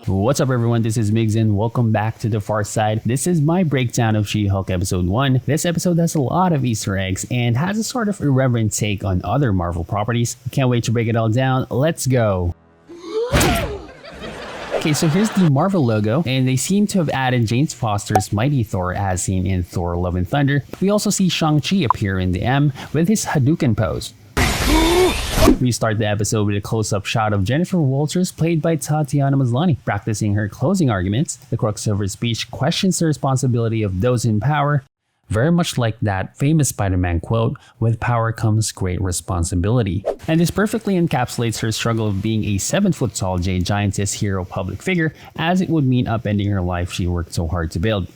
What's up everyone, this is Migs and welcome back to The Far Side. This is my breakdown of She-Hulk episode 1. This episode has a lot of Easter eggs and has a sort of irreverent take on other Marvel properties. Can't wait to break it all down, let's go! Okay, so here's the Marvel logo, and they seem to have added James Foster's Mighty Thor as seen in Thor Love and Thunder. We also see Shang-Chi appear in the M with his Hadouken pose. We start the episode with a close-up shot of Jennifer Walters, played by Tatiana Maslany, practicing her closing arguments. The crux of her speech questions the responsibility of those in power, very much like that famous Spider-Man quote, "With power comes great responsibility." And this perfectly encapsulates her struggle of being a 7-foot-tall Jade Giantess hero public figure, as it would mean upending her life she worked so hard to build.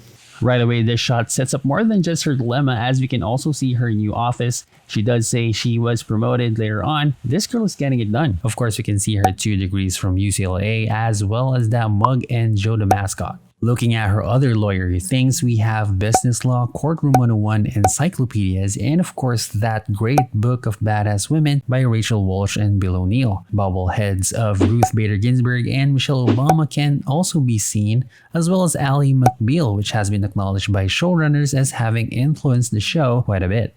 Right away, this shot sets up more than just her dilemma, as we can also see her new office. She does say she was promoted later on. This girl is getting it done. Of course, we can see her 2 degrees from UCLA, as well as that mug and Joe the mascot. Looking at her other lawyery things, we have business law, Courtroom 101, encyclopedias, and of course that great book of badass women by Rachel Walsh and Bill O'Neill. Bobbleheads of Ruth Bader Ginsburg and Michelle Obama can also be seen, as well as Ally McBeal, which has been acknowledged by showrunners as having influenced the show quite a bit.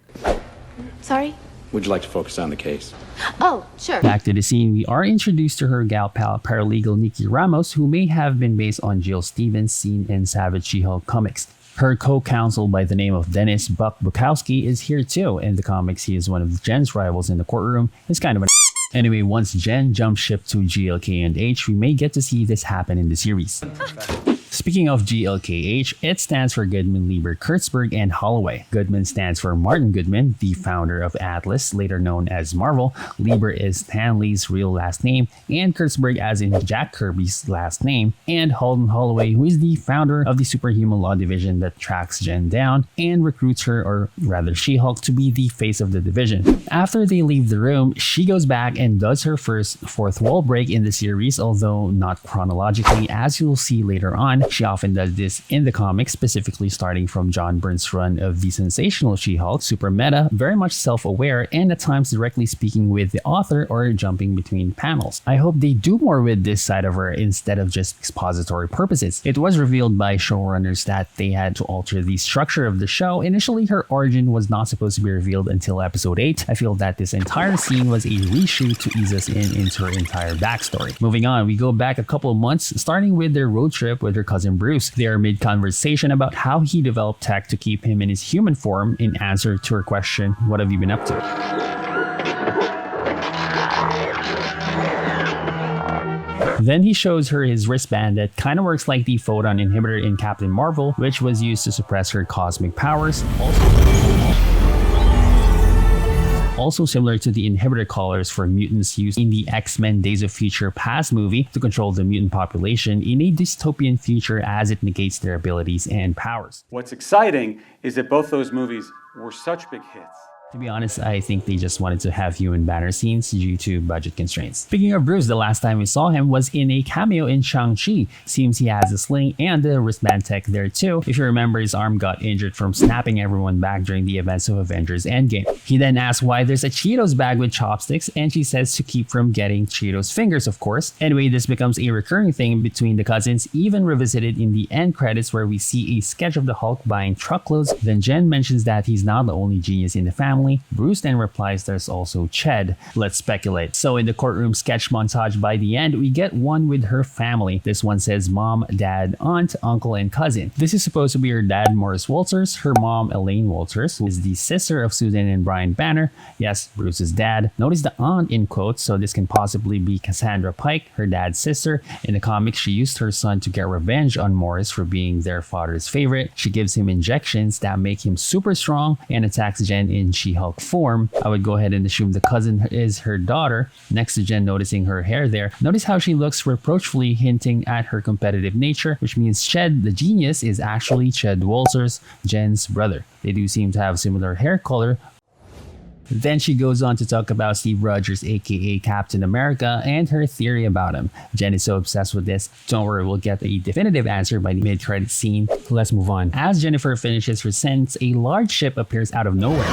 Sorry? Would you like to focus on the case? Oh, sure. Back to the scene, we are introduced to her gal pal paralegal Nikki Ramos, who may have been based on Jill Stevens seen in Savage She-Hulk comics. Her co-counsel by the name of Dennis Buck Bukowski is here too. In the comics, he is one of Jen's rivals in the courtroom. It's kind of an Anyway, once Jen jumps ship to GLK&H, we may get to see this happen in the series. Speaking of GLKH, it stands for Goodman, Lieber, Kurtzberg, and Holloway. Goodman stands for Martin Goodman, the founder of Atlas, later known as Marvel. Lieber is Stan Lee's real last name, and Kurtzberg as in Jack Kirby's last name, and Holden Holloway, who is the founder of the superhuman law division that tracks Jen down and recruits her, or rather She-Hulk, to be the face of the division. After they leave the room, she goes back and does her first fourth wall break in the series, although not chronologically, as you'll see later on. She often does this in the comics, specifically starting from John Byrne's run of the Sensational She-Hulk, super meta, very much self-aware, and at times directly speaking with the author or jumping between panels. I hope they do more with this side of her instead of just expository purposes. It was revealed by showrunners that they had to alter the structure of the show. Initially, her origin was not supposed to be revealed until episode 8. I feel that this entire scene was a reshoot to ease us into her entire backstory. Moving on, we go back a couple of months, starting with their road trip with her cousin Bruce. They are mid-conversation about how he developed tech to keep him in his human form in answer to her question, "What have you been up to?" Then he shows her his wristband that kind of works like the photon inhibitor in Captain Marvel, which was used to suppress her cosmic powers. Also similar to the inhibitor collars for mutants used in the X-Men Days of Future Past movie to control the mutant population in a dystopian future as it negates their abilities and powers. What's exciting is that both those movies were such big hits. To be honest, I think they just wanted to have human banner scenes due to budget constraints. Speaking of Bruce, the last time we saw him was in a cameo in Shang-Chi. Seems he has a sling and the wristband tech there too. If you remember, his arm got injured from snapping everyone back during the events of Avengers Endgame. He then asks why there's a Cheetos bag with chopsticks, and she says to keep from getting Cheetos fingers, of course. Anyway, this becomes a recurring thing between the cousins, even revisited in the end credits where we see a sketch of the Hulk buying truckloads. Then Jen mentions that he's not the only genius in the family. Bruce then replies there's also Ched. Let's speculate. So in the courtroom sketch montage by the end, we get one with her family. This one says mom, dad, aunt, uncle, and cousin. This is supposed to be her dad, Morris Walters, her mom, Elaine Walters, who is the sister of Susan and Brian Banner. Yes, Bruce's dad. Notice the aunt in quotes, so this can possibly be Cassandra Pike, her dad's sister. In the comics, she used her son to get revenge on Morris for being their father's favorite. She gives him injections that make him super strong and attacks Jen in She-Hulk form. I would go ahead and assume the cousin is her daughter. Next to Jen, noticing her hair there. Notice how she looks reproachfully, hinting at her competitive nature, which means Ched, the genius, is actually Ched Walters, Jen's brother. They do seem to have similar hair color. Then she goes on to talk about Steve Rogers, aka Captain America, and her theory about him. Jen is so obsessed with this. Don't worry, we'll get a definitive answer by the mid-credit scene. Let's move on. As Jennifer finishes her sentence, a large ship appears out of nowhere.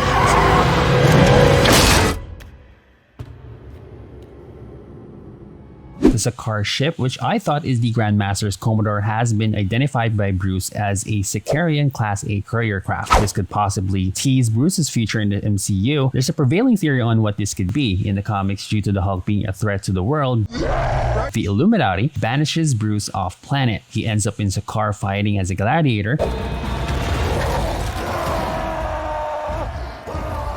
The Sakaar ship, which I thought is the Grandmaster's Commodore, has been identified by Bruce as a Sakaarian Class A courier craft. This could possibly tease Bruce's future in the MCU. There's a prevailing theory on what this could be. In the comics, due to the Hulk being a threat to the world, the Illuminati banishes Bruce off planet. He ends up in Sakaar fighting as a gladiator.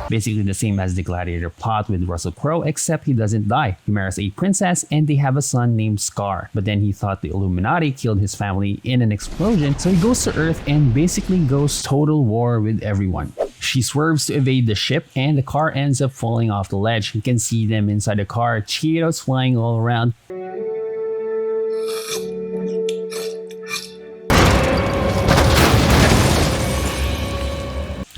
Basically the same as the Gladiator plot with Russell Crowe, except he doesn't die. He marries a princess and they have a son named Scar. But then he thought the Illuminati killed his family in an explosion, so he goes to Earth and basically goes total war with everyone. She swerves to evade the ship and the car ends up falling off the ledge. You can see them inside the car, Cheetos flying all around.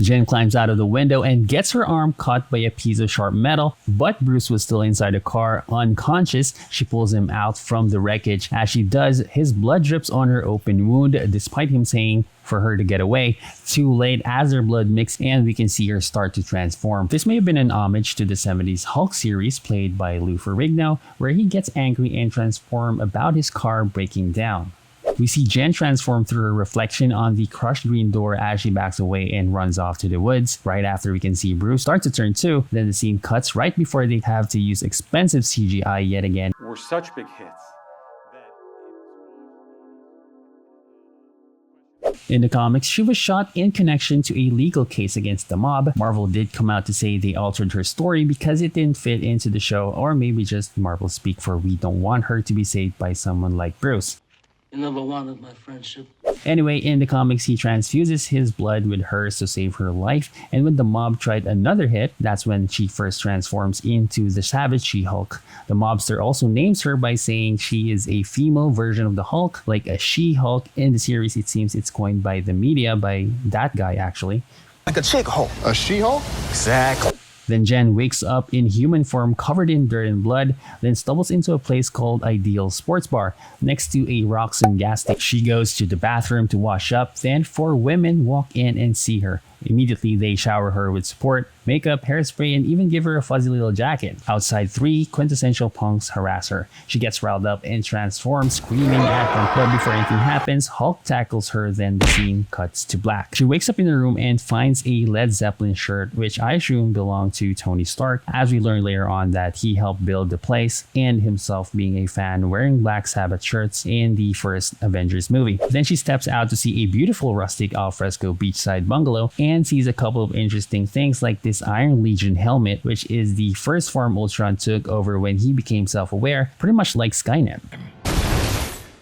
Jen climbs out of the window and gets her arm caught by a piece of sharp metal, but Bruce was still inside the car, unconscious. She pulls him out from the wreckage. As she does, his blood drips on her open wound, despite him saying for her to get away. Too late, as their blood mixes and we can see her start to transform. This may have been an homage to the 70s Hulk series played by Lou Ferrigno, where he gets angry and transforms about his car breaking down. We see Jen transform through her reflection on the crushed green door as she backs away and runs off to the woods. Right after, we can see Bruce start to turn too. Then the scene cuts right before they have to use expensive CGI yet again. Were such big hits. In the comics, she was shot in connection to a legal case against the mob. Marvel did come out to say they altered her story because it didn't fit into the show, or maybe just Marvel speak for we don't want her to be saved by someone like Bruce. You never wanted my friendship. Anyway, in the comics, he transfuses his blood with hers to save her life, and when the mob tried another hit, that's when she first transforms into the Savage She-hulk. The mobster also names her by saying she is a female version of the Hulk, like a She-hulk. In the series, it seems it's coined by the media, by that guy actually. Like a chick Hulk. A She-hulk? Exactly. Then Jen wakes up in human form covered in dirt and blood, then stumbles into a place called Ideal Sports Bar next to a Roxxon gas station. She goes to the bathroom to wash up, then 4 women walk in and see her. Immediately, they shower her with support, makeup, hairspray, and even give her a fuzzy little jacket. Outside, 3 quintessential punks harass her. She gets riled up and transforms, screaming at them. But before anything happens, Hulk tackles her, then the scene cuts to black. She wakes up in the room and finds a Led Zeppelin shirt, which I assume belonged to Tony Stark, as we learn later on that he helped build the place, and himself being a fan wearing Black Sabbath shirts in the first Avengers movie. Then she steps out to see a beautiful rustic alfresco beachside bungalow and sees a couple of interesting things like this Iron Legion helmet, which is the first form Ultron took over when he became self-aware, pretty much like Skynet.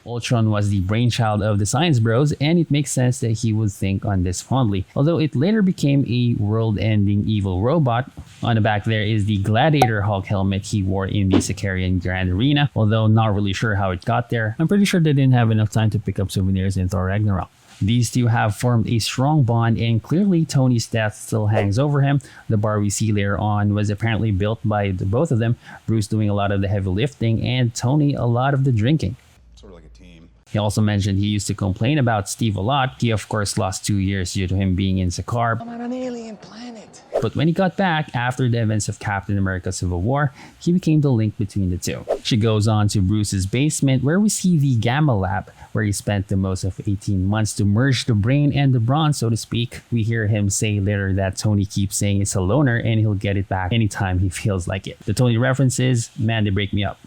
Ultron was the brainchild of the Science Bros, and it makes sense that he would think on this fondly, although it later became a world-ending evil robot. On the back there is the Gladiator Hulk helmet he wore in the Sakaarian Grand Arena, although not really sure how it got there. I'm pretty sure they didn't have enough time to pick up souvenirs in Thor Ragnarok. These two have formed a strong bond, and clearly Tony's death still hangs over him. The bar we see later on was apparently built by both of them, Bruce doing a lot of the heavy lifting and Tony a lot of the drinking. Sort of like a team. He also mentioned he used to complain about Steve a lot. He of course lost 2 years due to him being in Sakaar. I'm on an alien planet. But when he got back after the events of Captain America Civil War, he became the link between the two. She goes on to Bruce's basement, where we see the Gamma Lab, where he spent the most of 18 months to merge the brain and the brawn, so to speak. We hear him say later that Tony keeps saying it's a loner and he'll get it back anytime he feels like it. The Tony references, man, they break me up.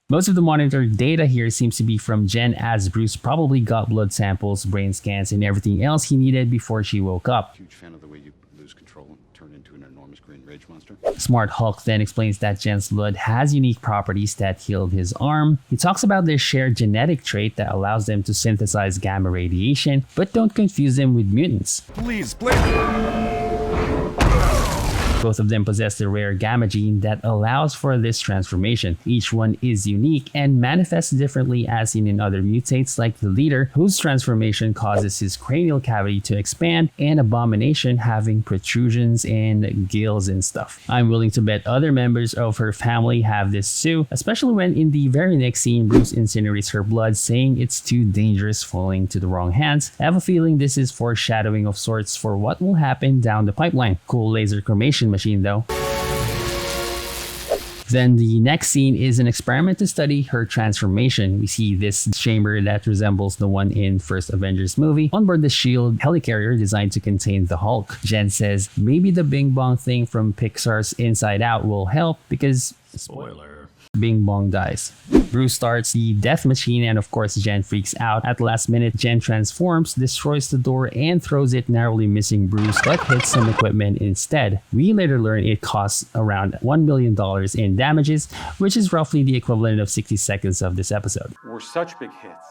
Most of the monitored data here seems to be from Jen, as Bruce probably got blood samples, brain scans, and everything else he needed before she woke up. Huge fan of the way you lose control and turn into an enormous green rage monster. Smart Hulk then explains that Jen's blood has unique properties that healed his arm. He talks about their shared genetic trait that allows them to synthesize gamma radiation, but don't confuse them with mutants. Please, please. Both of them possess the rare gamma gene that allows for this transformation. Each one is unique and manifests differently, as seen in other mutates like the leader, whose transformation causes his cranial cavity to expand, and Abomination having protrusions and gills and stuff. I'm willing to bet other members of her family have this too, especially when in the very next scene Bruce incinerates her blood, saying it's too dangerous falling to the wrong hands. I have a feeling this is foreshadowing of sorts for what will happen down the pipeline. Cool laser cremation machine though. Then the next scene is an experiment to study her transformation. We see this chamber that resembles the one in first Avengers movie on board the SHIELD helicarrier designed to contain the Hulk. Jen says maybe the Bing Bong thing from Pixar's Inside Out will help because, spoiler, Bing Bong dies. Bruce starts the death machine and of course Jen freaks out. At the last minute, Jen transforms, destroys the door and throws it, narrowly missing Bruce but hits some equipment instead. We later learn it costs around $1 million in damages, which is roughly the equivalent of 60 seconds of this episode. Were such big hits.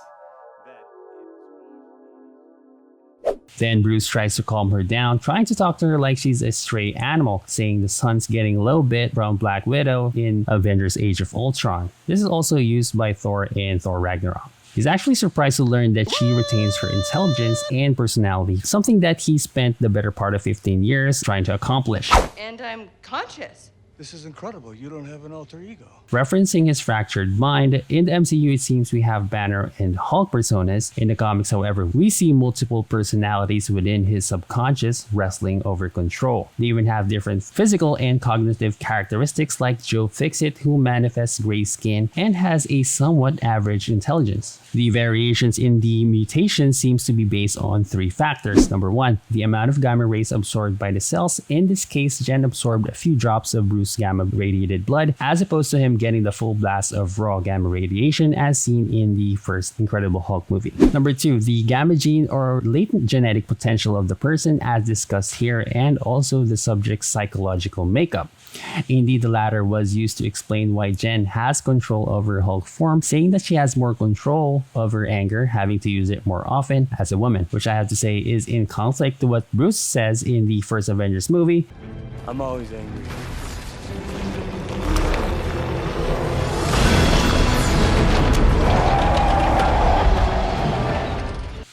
Then Bruce tries to calm her down, trying to talk to her like she's a stray animal, saying the sun's getting low bit from Black Widow in Avengers Age of Ultron. This is also used by Thor in Thor Ragnarok. He's actually surprised to learn that she retains her intelligence and personality, something that he spent the better part of 15 years trying to accomplish. And I'm conscious. This is incredible. You don't have an alter ego. Referencing his fractured mind, in the MCU it seems we have Banner and Hulk personas. In the comics, however, we see multiple personalities within his subconscious wrestling over control. They even have different physical and cognitive characteristics, like Joe Fixit, who manifests gray skin and has a somewhat average intelligence. The variations in the mutation seems to be based on three factors. Number one, the amount of gamma rays absorbed by the cells. In this case, Jen absorbed a few drops of Bruce gamma radiated blood, as opposed to him getting the full blast of raw gamma radiation as seen in the first Incredible Hulk movie. Number two, the gamma gene or latent genetic potential of the person as discussed here, and also the subject's psychological makeup. Indeed, the latter was used to explain why Jen has control over Hulk form, saying that she has more control over anger, having to use it more often as a woman, which I have to say is in conflict to what Bruce says in the first Avengers movie. I'm always angry.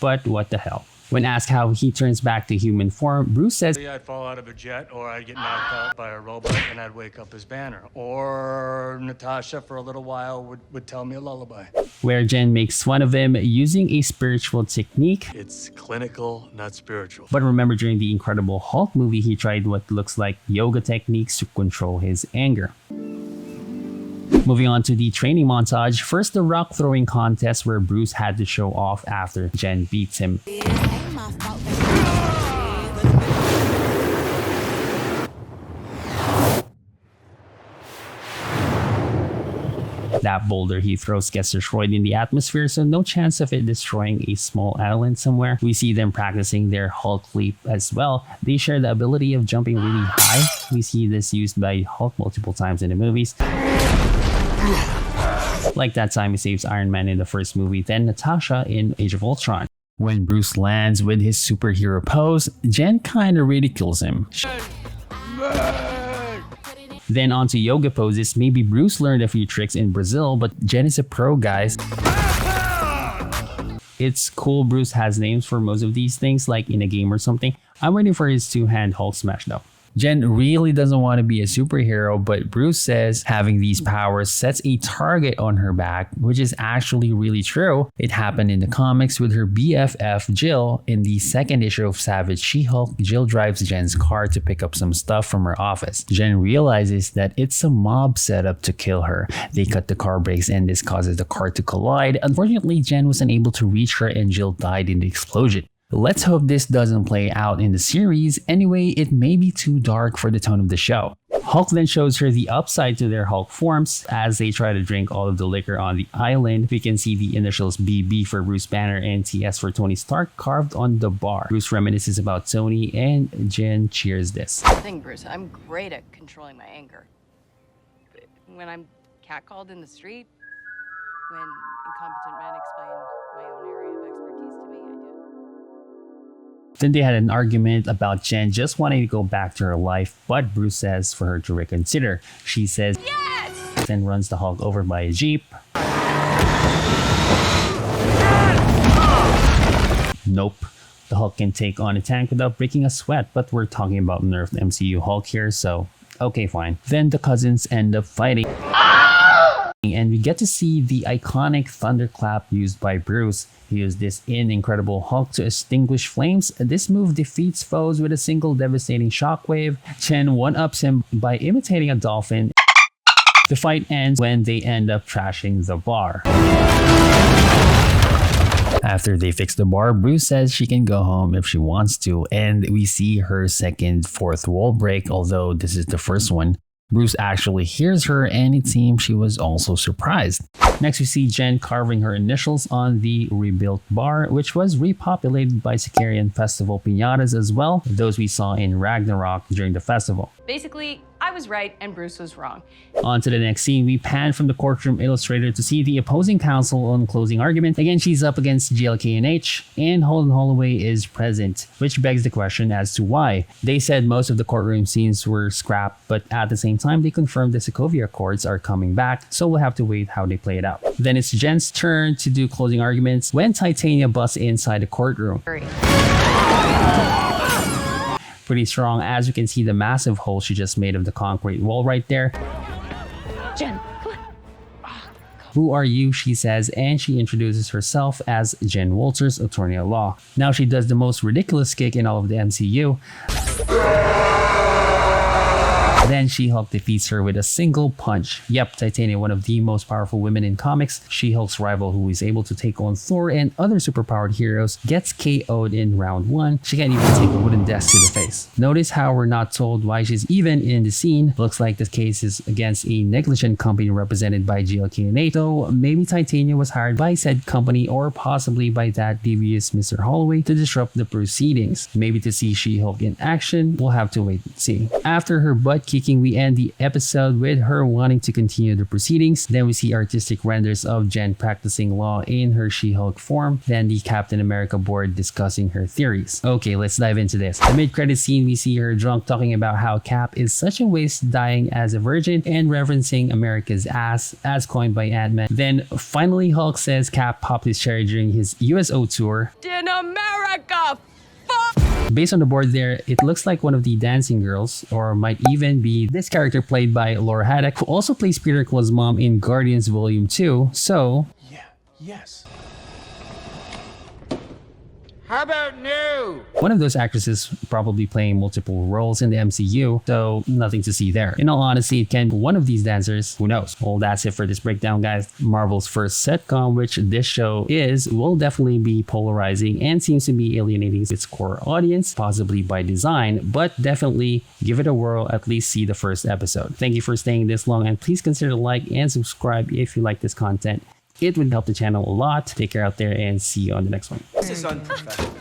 But what the hell? When asked how he turns back to human form, Bruce says, I'd fall out of a jet, or I'd get knocked out by a robot and I'd wake up as Banner. Or Natasha for a little while would tell me a lullaby. Where Jen makes fun of him using a spiritual technique. It's clinical, not spiritual. But remember, during the Incredible Hulk movie, he tried what looks like yoga techniques to control his anger. Moving on to the training montage, first the rock throwing contest where Bruce had to show off after Jen beats him. That boulder he throws gets destroyed in the atmosphere, so no chance of it destroying a small island somewhere. We see them practicing their Hulk leap as well. They share the ability of jumping really high. We see this used by Hulk multiple times in the movies. Like that time he saves Iron Man in the first movie, then Natasha in Age of Ultron. When Bruce lands with his superhero pose, Jen kinda ridicules him. Then onto yoga poses. Maybe Bruce learned a few tricks in Brazil, but Jen is a pro, guys. It's cool Bruce has names for most of these things, like in a game or something. I'm waiting for his two-hand Hulk smash though. Jen really doesn't want to be a superhero, but Bruce says having these powers sets a target on her back, which is actually really true. It happened in the comics with her BFF Jill. In the second issue of Savage She-Hulk, Jill drives Jen's car to pick up some stuff from her office. Jen realizes that it's a mob setup to kill her. They cut the car brakes and this causes the car to collide. Unfortunately, Jen was unable to reach her and Jill died in the explosion. Let's hope this doesn't play out in the series. Anyway, it may be too dark for the tone of the show. Hulk then shows her the upside to their Hulk forms. As they try to drink all of the liquor on the island, we can see the initials BB for Bruce Banner and TS for Tony Stark carved on the bar. Bruce reminisces about Tony and Jen cheers this. Thing, Bruce, I'm great at controlling my anger. When I'm catcalled in the street, when incompetent men explain my own area of expertise to me, I do. Then they had an argument about Jen just wanting to go back to her life, but Bruce says for her to reconsider. She says yes! Then runs the Hulk over by a Jeep. Nope. The Hulk can take on a tank without breaking a sweat, but we're talking about nerfed MCU Hulk here, so okay, fine. Then the cousins end up fighting. And we get to see the iconic thunderclap used by Bruce. He used this in Incredible Hulk to extinguish flames. This move defeats foes with a single devastating shockwave. Chen one-ups him by imitating a dolphin. The fight ends when they end up trashing the bar. After they fix the bar, Bruce says she can go home if she wants to, and we see her second fourth wall break, although this is the first one. Bruce actually hears her, and it seems she was also surprised. Next, we see Jen carving her initials on the rebuilt bar, which was repopulated by Sakaarian festival piñatas as well, those we saw in Ragnarok during the festival. Basically, I was right and Bruce was wrong. On to the next scene, we pan from the courtroom illustrator to see the opposing counsel on closing argument. Again, she's up against GLK&H, and Holden Holloway is present, which begs the question as to why. They said most of the courtroom scenes were scrapped, but at the same time, they confirmed the Sokovia Accords are coming back, so we'll have to wait how they play it out. Then it's Jen's turn to do closing arguments when Titania busts inside the courtroom. Hurry. Pretty strong, as you can see the massive hole she just made of the concrete wall right there. Jen, come on. Who are you, she says, and she introduces herself as Jen Walters, attorney at law. Now she does the most ridiculous kick in all of the MCU. Then She-Hulk defeats her with a single punch. Yep, Titania, one of the most powerful women in comics, She-Hulk's rival who is able to take on Thor and other superpowered heroes, gets KO'd in round 1. She can't even take a wooden desk to the face. Notice how we're not told why she's even in the scene. Looks like the case is against a negligent company represented by GLK&H, so maybe Titania was hired by said company or possibly by that devious Mr. Holloway to disrupt the proceedings. Maybe to see She-Hulk in action, we'll have to wait and see. After her butt kicking, we end the episode with her wanting to continue the proceedings. Then we see artistic renders of Jen practicing law in her She-Hulk form. Then the Captain America board discussing her theories. Okay, let's dive into this. The mid-credit scene, we see her drunk talking about how Cap is such a waste dying as a virgin and referencing America's ass as coined by Ant-Man. Then finally Hulk says Cap popped his cherry during his USO tour. In America! Based on the board there, it looks like one of the dancing girls, or might even be this character played by Laura Haddock, who also plays Peter Quill's mom in Guardians Volume 2, so... Yeah, yes. How about new? One of those actresses probably playing multiple roles in the MCU, so nothing to see there. In all honesty, it can be one of these dancers, who knows? Well, that's it for this breakdown, guys. Marvel's first sitcom, which this show is, will definitely be polarizing and seems to be alienating its core audience, possibly by design, but definitely give it a whirl, at least see the first episode. Thank you for staying this long, and please consider like and subscribe if you like this content. It would help the channel a lot. Take care out there and see you on the next one. This is unprofessional.